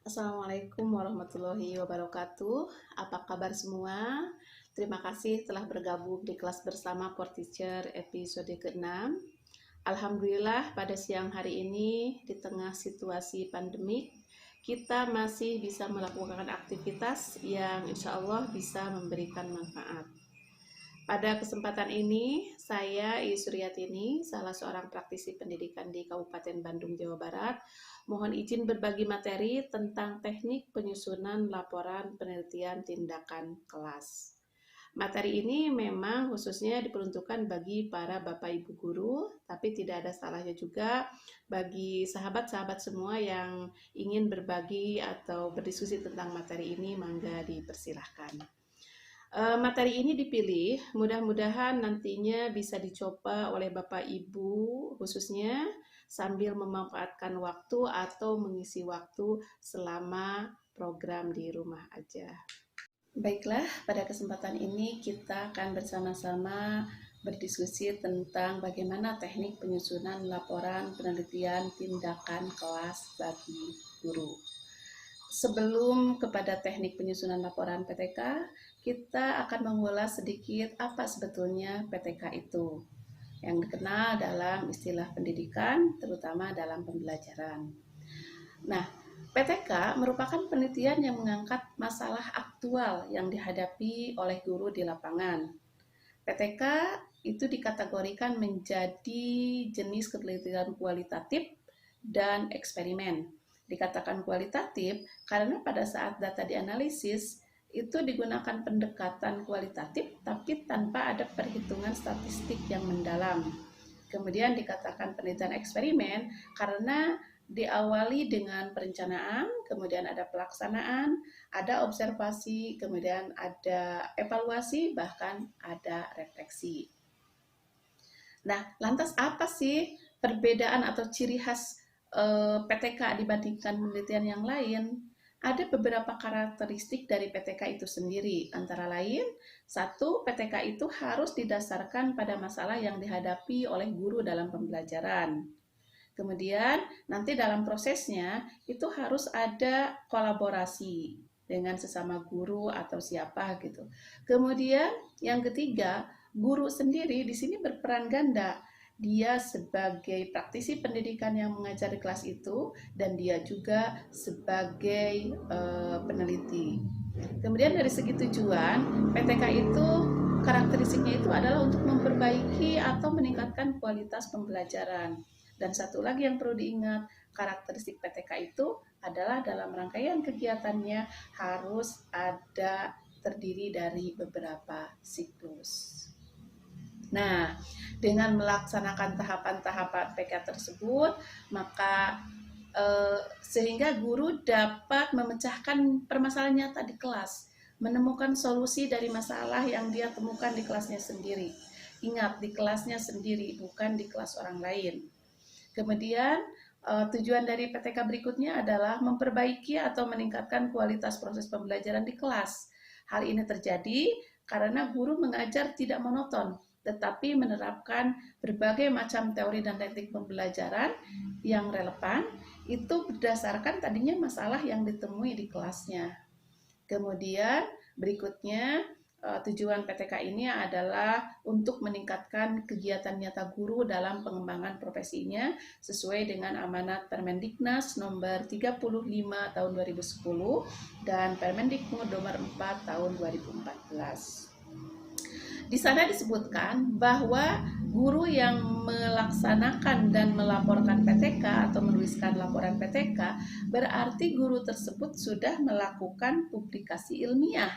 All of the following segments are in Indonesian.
Assalamualaikum warahmatullahi wabarakatuh. Apa kabar semua? Terima kasih telah bergabung di kelas bersama For Teacher episode ke-6. Alhamdulillah pada siang hari ini di tengah situasi pandemik, kita masih bisa melakukan aktivitas yang insya Allah bisa memberikan manfaat. Pada kesempatan ini, saya Suryatini, salah seorang praktisi pendidikan di Kabupaten Bandung, Jawa Barat, mohon izin berbagi materi tentang teknik penyusunan laporan penelitian tindakan kelas. Materi ini memang khususnya diperuntukkan bagi para Bapak Ibu guru, tapi tidak ada salahnya juga bagi sahabat-sahabat semua yang ingin berbagi atau berdiskusi tentang materi ini, mangga dipersilahkan. Materi ini dipilih, mudah-mudahan nantinya bisa dicoba oleh Bapak Ibu khususnya sambil memanfaatkan waktu atau mengisi waktu selama program di rumah aja. Baiklah, pada kesempatan ini kita akan bersama-sama berdiskusi tentang bagaimana teknik penyusunan laporan penelitian tindakan kelas bagi guru. Sebelum kepada teknik penyusunan laporan PTK, kita akan mengulas sedikit apa sebetulnya PTK itu, yang dikenal dalam istilah pendidikan, terutama dalam pembelajaran. Nah, PTK merupakan penelitian yang mengangkat masalah aktual yang dihadapi oleh guru di lapangan. PTK itu dikategorikan menjadi jenis penelitian kualitatif dan eksperimen. Dikatakan kualitatif karena pada saat data dianalisis itu digunakan pendekatan kualitatif tapi tanpa ada perhitungan statistik yang mendalam. Kemudian dikatakan penelitian eksperimen karena diawali dengan perencanaan, kemudian ada pelaksanaan, ada observasi, kemudian ada evaluasi, bahkan ada refleksi. Nah, lantas apa sih perbedaan atau ciri khas PTK dibandingkan penelitian yang lain? Ada beberapa karakteristik dari PTK itu sendiri, antara lain, satu, PTK itu harus didasarkan pada masalah yang dihadapi oleh guru dalam pembelajaran. Kemudian nanti dalam prosesnya itu harus ada kolaborasi dengan sesama guru atau siapa gitu. Kemudian yang ketiga, guru sendiri di sini berperan ganda. Dia sebagai praktisi pendidikan yang mengajar di kelas itu dan dia juga sebagai peneliti. Kemudian dari segi tujuan, PTK itu karakteristiknya itu adalah untuk memperbaiki atau meningkatkan kualitas pembelajaran. Dan satu lagi yang perlu diingat, karakteristik PTK itu adalah dalam rangkaian kegiatannya harus ada terdiri dari beberapa siklus. Nah, dengan melaksanakan tahapan-tahapan PTK tersebut, maka sehingga guru dapat memecahkan permasalahan nyata di kelas, menemukan solusi dari masalah yang dia temukan di kelasnya sendiri. Ingat, di kelasnya sendiri, bukan di kelas orang lain. Kemudian tujuan dari PTK berikutnya adalah memperbaiki atau meningkatkan kualitas proses pembelajaran di kelas. Hal ini terjadi karena guru mengajar tidak monoton, tetapi menerapkan berbagai macam teori dan teknik pembelajaran yang relevan, itu berdasarkan tadinya masalah yang ditemui di kelasnya. Kemudian berikutnya tujuan PTK ini adalah untuk meningkatkan kegiatan nyata guru dalam pengembangan profesinya sesuai dengan amanat Permendiknas nomor 35 tahun 2010 dan Permendikbud nomor 4 tahun 2014. Di sana disebutkan bahwa guru yang melaksanakan dan melaporkan PTK atau menuliskan laporan PTK berarti guru tersebut sudah melakukan publikasi ilmiah,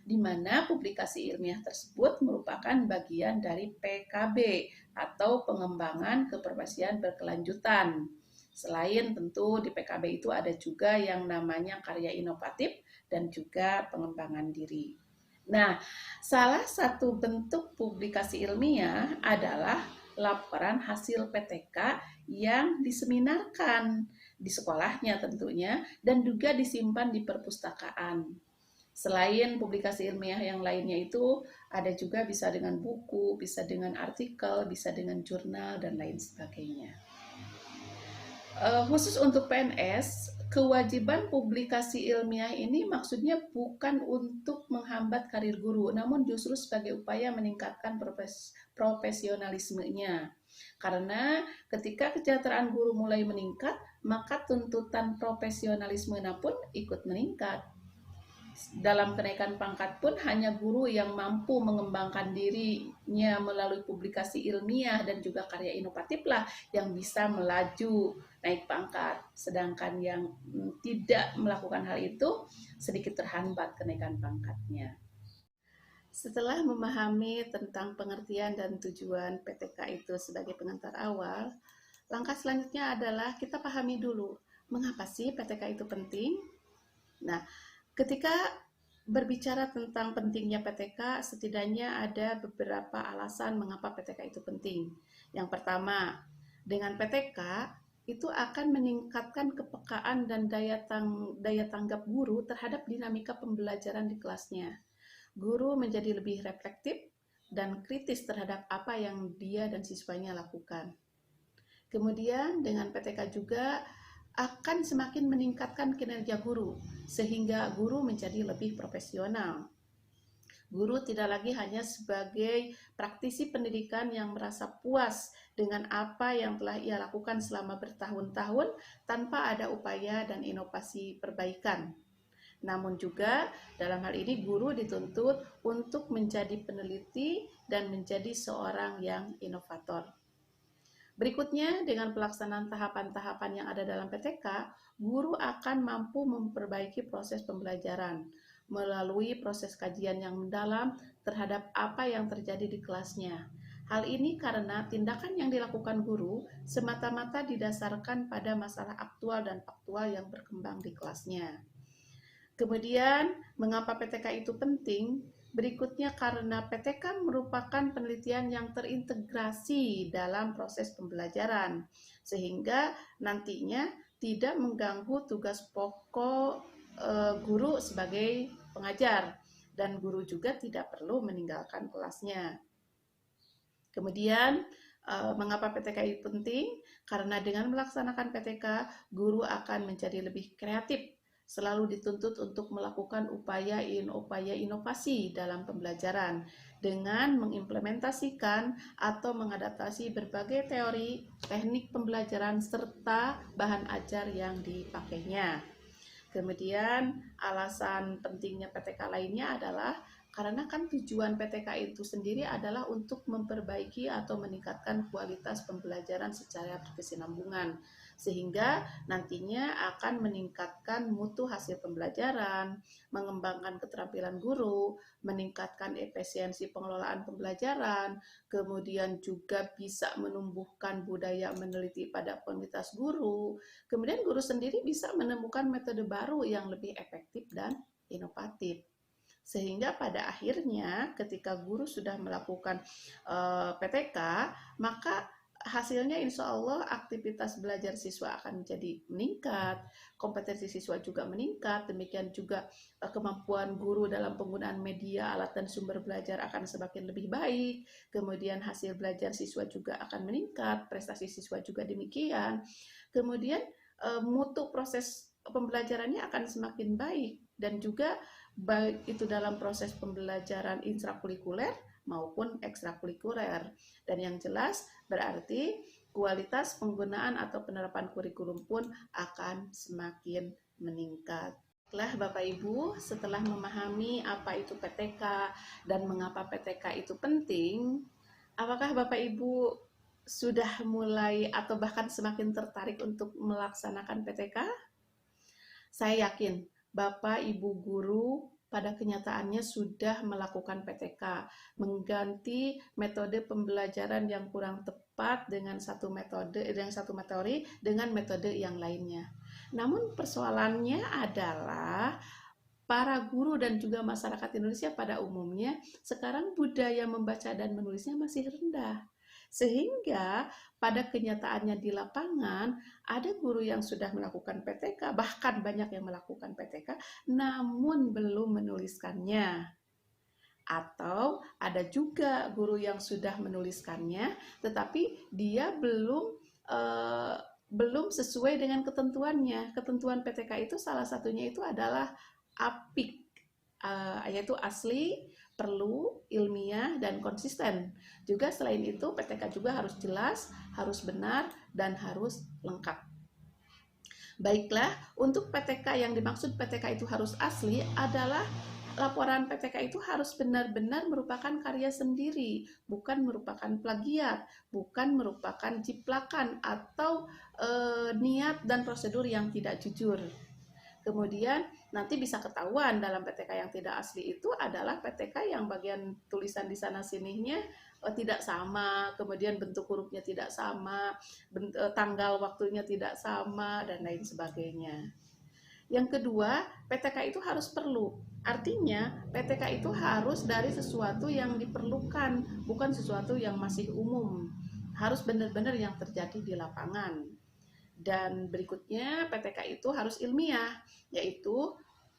di mana publikasi ilmiah tersebut merupakan bagian dari PKB atau pengembangan keprofesian berkelanjutan. Selain tentu di PKB itu ada juga yang namanya karya inovatif dan juga pengembangan diri. Nah, salah satu bentuk publikasi ilmiah adalah laporan hasil PTK yang diseminarkan di sekolahnya tentunya dan juga disimpan di perpustakaan. Selain publikasi ilmiah yang lainnya itu ada juga bisa dengan buku, bisa dengan artikel, bisa dengan jurnal dan lain sebagainya. Khusus untuk PNS, Kewajiban publikasi ilmiah ini maksudnya bukan untuk menghambat karir guru, namun justru sebagai upaya meningkatkan profesionalismenya. Karena ketika kesejahteraan guru mulai meningkat, maka tuntutan profesionalisme pun ikut meningkat. Dalam kenaikan pangkat pun hanya guru yang mampu mengembangkan dirinya melalui publikasi ilmiah dan juga karya inovatif lah yang bisa melaju naik pangkat. Sedangkan yang tidak melakukan hal itu sedikit terhambat kenaikan pangkatnya. Setelah memahami tentang pengertian dan tujuan PTK itu sebagai pengantar awal, langkah selanjutnya adalah kita pahami dulu mengapa sih PTK itu penting. Nah, ketika berbicara tentang pentingnya PTK, setidaknya ada beberapa alasan mengapa PTK itu penting. Yang pertama, dengan PTK itu akan meningkatkan kepekaan dan daya tanggap guru terhadap dinamika pembelajaran di kelasnya. Guru menjadi lebih reflektif dan kritis terhadap apa yang dia dan siswanya lakukan. Kemudian dengan PTK juga akan semakin meningkatkan kinerja guru, sehingga guru menjadi lebih profesional. Guru tidak lagi hanya sebagai praktisi pendidikan yang merasa puas dengan apa yang telah ia lakukan selama bertahun-tahun tanpa ada upaya dan inovasi perbaikan. Namun juga dalam hal ini guru dituntut untuk menjadi peneliti dan menjadi seorang yang inovator. Berikutnya, dengan pelaksanaan tahapan-tahapan yang ada dalam PTK, guru akan mampu memperbaiki proses pembelajaran melalui proses kajian yang mendalam terhadap apa yang terjadi di kelasnya. Hal ini karena tindakan yang dilakukan guru semata-mata didasarkan pada masalah aktual dan faktual yang berkembang di kelasnya. Kemudian, mengapa PTK itu penting? Berikutnya karena PTK merupakan penelitian yang terintegrasi dalam proses pembelajaran, sehingga nantinya tidak mengganggu tugas pokok guru sebagai pengajar, dan guru juga tidak perlu meninggalkan kelasnya. Kemudian, mengapa PTK itu penting? Karena dengan melaksanakan PTK, guru akan menjadi lebih kreatif, selalu dituntut untuk melakukan upaya inovasi dalam pembelajaran dengan mengimplementasikan atau mengadaptasi berbagai teori, teknik pembelajaran, serta bahan ajar yang dipakainya. Kemudian alasan pentingnya PTK lainnya adalah karena kan tujuan PTK itu sendiri adalah untuk memperbaiki atau meningkatkan kualitas pembelajaran secara berkesinambungan, sehingga nantinya akan meningkatkan mutu hasil pembelajaran, mengembangkan keterampilan guru, meningkatkan efisiensi pengelolaan pembelajaran, kemudian juga bisa menumbuhkan budaya meneliti pada komunitas guru. Kemudian guru sendiri bisa menemukan metode baru yang lebih efektif dan inovatif. Sehingga pada akhirnya ketika guru sudah melakukan PTK, maka hasilnya insya Allah aktivitas belajar siswa akan menjadi meningkat, kompetensi siswa juga meningkat, demikian juga kemampuan guru dalam penggunaan media, alat, dan sumber belajar akan semakin lebih baik, kemudian hasil belajar siswa juga akan meningkat, prestasi siswa juga demikian, kemudian mutu proses pembelajarannya akan semakin baik, dan juga baik itu dalam proses pembelajaran intrakurikuler maupun ekstrakurikuler. Dan yang jelas berarti kualitas penggunaan atau penerapan kurikulum pun akan semakin meningkat. Baiklah Bapak Ibu, setelah memahami apa itu PTK dan mengapa PTK itu penting, apakah Bapak Ibu sudah mulai atau bahkan semakin tertarik untuk melaksanakan PTK? Saya yakin Bapak Ibu guru pada kenyataannya sudah melakukan PTK, mengganti metode pembelajaran yang kurang tepat dengan satu metode dengan metode yang lainnya. Namun persoalannya adalah para guru dan juga masyarakat Indonesia pada umumnya sekarang budaya membaca dan menulisnya masih rendah. Sehingga pada kenyataannya di lapangan ada guru yang sudah melakukan PTK, bahkan banyak yang melakukan PTK namun belum menuliskannya. Atau ada juga guru yang sudah menuliskannya tetapi dia belum belum sesuai dengan ketentuannya. Ketentuan PTK itu salah satunya itu adalah APIK, yaitu asli, perlu, ilmiah, dan konsisten. Juga selain itu PTK juga harus jelas, harus benar, dan harus lengkap. Baiklah, untuk PTK yang dimaksud PTK itu harus asli adalah laporan PTK itu harus benar-benar merupakan karya sendiri, bukan merupakan plagiat, bukan merupakan ciplakan atau niat dan prosedur yang tidak jujur. Kemudian nanti bisa ketahuan dalam PTK yang tidak asli itu adalah PTK yang bagian tulisan di sana sininya tidak sama, kemudian bentuk hurufnya tidak sama, tanggal waktunya tidak sama, dan lain sebagainya. Yang kedua, PTK itu harus perlu. Artinya, PTK itu harus dari sesuatu yang diperlukan, bukan sesuatu yang masih umum. Harus benar-benar yang terjadi di lapangan. Dan berikutnya, PTK itu harus ilmiah, yaitu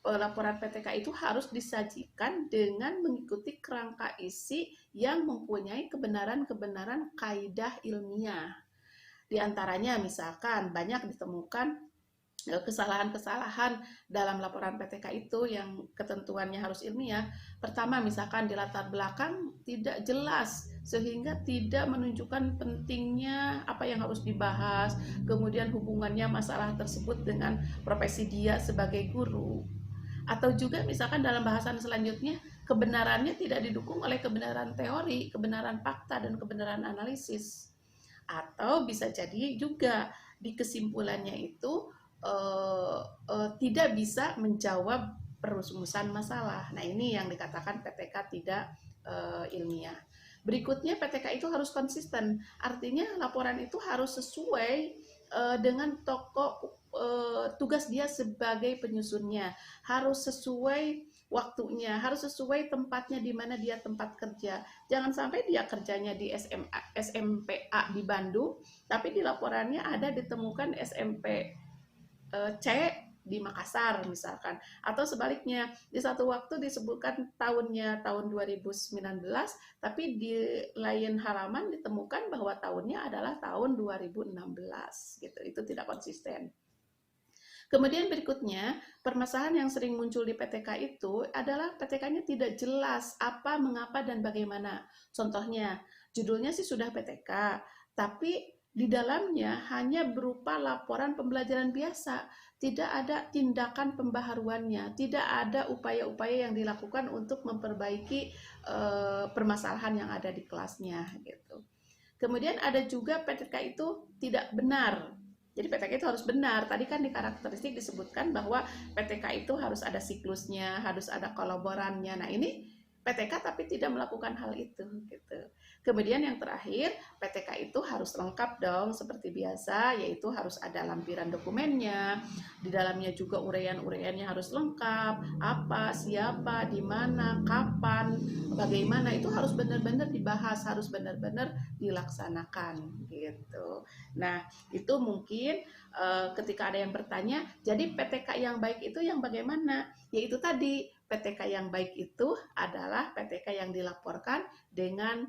laporan PTK itu harus disajikan dengan mengikuti kerangka isi yang mempunyai kebenaran-kebenaran kaidah ilmiah. Di antaranya misalkan banyak ditemukan kesalahan-kesalahan dalam laporan PTK itu yang ketentuannya harus ilmiah. Pertama, misalkan di latar belakang tidak jelas sehingga tidak menunjukkan pentingnya apa yang harus dibahas, kemudian hubungannya masalah tersebut dengan profesi dia sebagai guru. Atau juga misalkan dalam bahasan selanjutnya kebenarannya tidak didukung oleh kebenaran teori, kebenaran fakta, dan kebenaran analisis. Atau bisa jadi juga di kesimpulannya itu tidak bisa menjawab perumusan masalah. Nah, ini yang dikatakan PTK tidak ilmiah. Berikutnya, PTK itu harus konsisten. Artinya laporan itu harus sesuai dengan tugas dia sebagai penyusunnya. Harus sesuai waktunya, harus sesuai tempatnya di mana dia tempat kerja. Jangan sampai dia kerjanya di SMPA di Bandung, tapi di laporannya ada ditemukan SMP C di Makassar misalkan, atau sebaliknya di satu waktu disebutkan tahunnya tahun 2019 tapi di lain halaman ditemukan bahwa tahunnya adalah tahun 2016 gitu. Itu tidak konsisten. Kemudian berikutnya, permasalahan yang sering muncul di PTK itu adalah PTK-nya tidak jelas apa, mengapa, dan bagaimana. Contohnya, judulnya sih sudah PTK, tapi di dalamnya hanya berupa laporan pembelajaran biasa, tidak ada tindakan pembaharuannya, tidak ada upaya-upaya yang dilakukan untuk memperbaiki permasalahan yang ada di kelasnya gitu. Kemudian ada juga PTK itu tidak benar. Jadi PTK itu harus benar. Tadi kan di karakteristik disebutkan bahwa PTK itu harus ada siklusnya, harus ada kolaborannya. Nah, ini PTK tapi tidak melakukan hal itu gitu. Kemudian yang terakhir, PTK itu harus lengkap dong seperti biasa, yaitu harus ada lampiran dokumennya, di dalamnya juga uraian-uraiannya harus lengkap, apa, siapa, di mana, kapan, bagaimana, itu harus benar-benar dibahas, harus benar-benar dilaksanakan gitu. Nah, itu mungkin ketika ada yang bertanya, jadi PTK yang baik itu yang bagaimana? Yaitu tadi, PTK yang baik itu adalah PTK yang dilaporkan dengan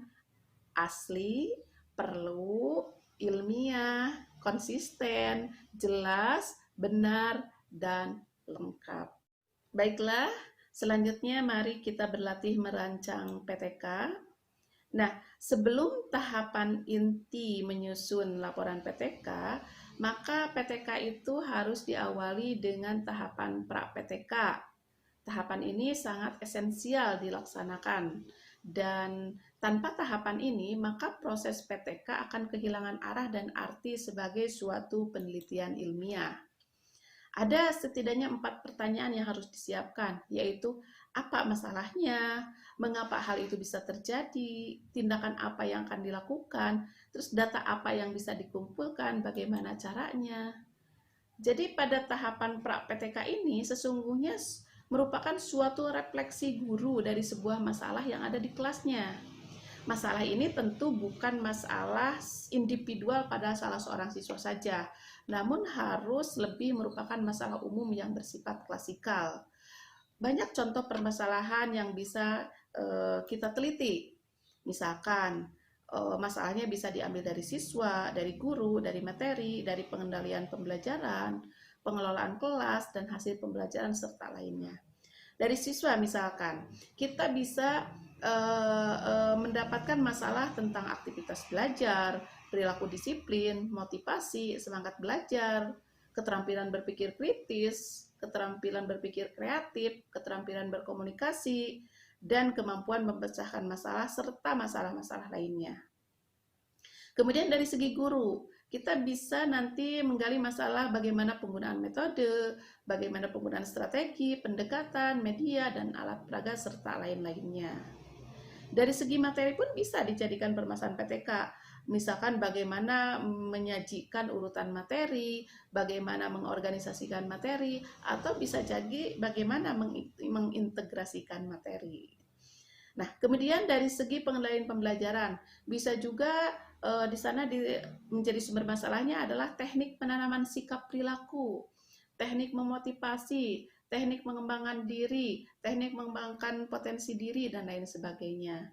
asli, perlu, ilmiah, konsisten, jelas, benar, dan lengkap. Baiklah, selanjutnya mari kita berlatih merancang PTK. Nah, sebelum tahapan inti menyusun laporan PTK, maka PTK itu harus diawali dengan tahapan pra-PTK. Tahapan ini sangat esensial dilaksanakan, dan tanpa tahapan ini maka proses PTK akan kehilangan arah dan arti sebagai suatu penelitian ilmiah. Ada setidaknya 4 pertanyaan yang harus disiapkan, yaitu apa masalahnya, mengapa hal itu bisa terjadi, tindakan apa yang akan dilakukan, terus data apa yang bisa dikumpulkan, bagaimana caranya. Jadi pada tahapan pra-PTK ini sesungguhnya merupakan suatu refleksi guru dari sebuah masalah yang ada di kelasnya. Masalah ini tentu bukan masalah individual pada salah seorang siswa saja, namun harus lebih merupakan masalah umum yang bersifat klasikal. Banyak contoh permasalahan yang bisa kita teliti. Misalkan, masalahnya bisa diambil dari siswa, dari guru, dari materi, dari pengendalian pembelajaran, pengelolaan kelas, dan hasil pembelajaran serta lainnya. Dari siswa misalkan, kita bisa mendapatkan masalah tentang aktivitas belajar, perilaku disiplin, motivasi, semangat belajar, keterampilan berpikir kritis, keterampilan berpikir kreatif, keterampilan berkomunikasi, dan kemampuan memecahkan masalah serta masalah-masalah lainnya. Kemudian dari segi guru, kita bisa nanti menggali masalah bagaimana penggunaan metode, bagaimana penggunaan strategi, pendekatan, media, dan alat peraga, serta lain-lainnya. Dari segi materi pun bisa dijadikan permasalahan PTK, misalkan bagaimana menyajikan urutan materi, bagaimana mengorganisasikan materi, atau bisa jadi bagaimana mengintegrasikan materi. Nah, kemudian dari segi pengendalian pembelajaran, bisa juga di sana menjadi sumber masalahnya adalah teknik penanaman sikap perilaku, teknik memotivasi, teknik mengembangkan diri, teknik mengembangkan potensi diri, dan lain sebagainya.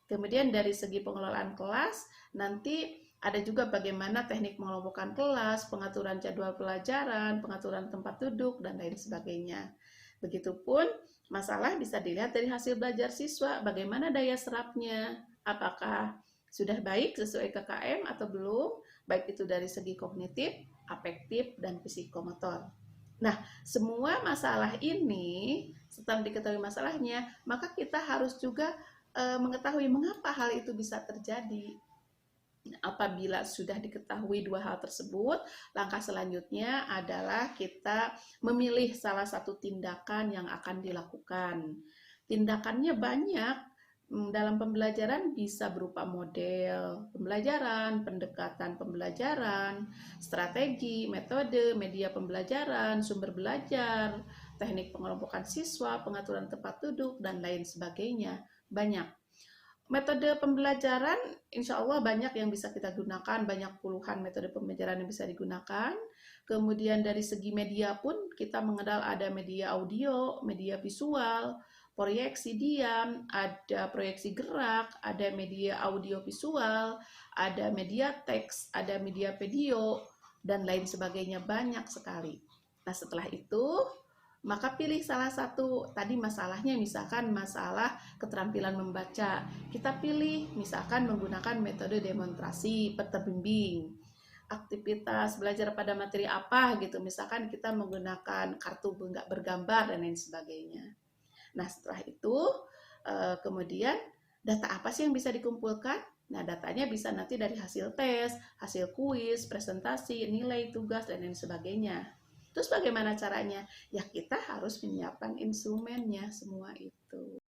Kemudian dari segi pengelolaan kelas, nanti ada juga bagaimana teknik mengelompokkan kelas, pengaturan jadwal pelajaran, pengaturan tempat duduk, dan lain sebagainya. Begitupun masalah bisa dilihat dari hasil belajar siswa, bagaimana daya serapnya, apakah sudah baik sesuai KKM atau belum, baik itu dari segi kognitif, afektif, dan psikomotor. Nah, semua masalah ini, setelah diketahui masalahnya, maka kita harus juga mengetahui mengapa hal itu bisa terjadi. Apabila sudah diketahui dua hal tersebut, langkah selanjutnya adalah kita memilih salah satu tindakan yang akan dilakukan. Tindakannya banyak. Dalam pembelajaran bisa berupa model pembelajaran, pendekatan pembelajaran, strategi, metode, media pembelajaran, sumber belajar, teknik pengelompokan siswa, pengaturan tempat duduk, dan lain sebagainya. Banyak. Metode pembelajaran insya Allah banyak yang bisa kita gunakan, banyak puluhan metode pembelajaran yang bisa digunakan. Kemudian dari segi media pun kita mengenal ada media audio, media visual, proyeksi diam, ada proyeksi gerak, ada media audio visual, ada media teks, ada media video, dan lain sebagainya, banyak sekali. Nah, setelah itu maka pilih salah satu. Tadi masalahnya misalkan masalah keterampilan membaca, kita pilih misalkan menggunakan metode demonstrasi terbimbing. Aktivitas belajar pada materi apa gitu, misalkan kita menggunakan kartu bergambar dan lain sebagainya. Nah, setelah itu kemudian data apa sih yang bisa dikumpulkan? Nah, datanya bisa nanti dari hasil tes, hasil kuis, presentasi, nilai, tugas, dan lain sebagainya. Terus bagaimana caranya? Ya kita harus menyiapkan instrumennya semua itu.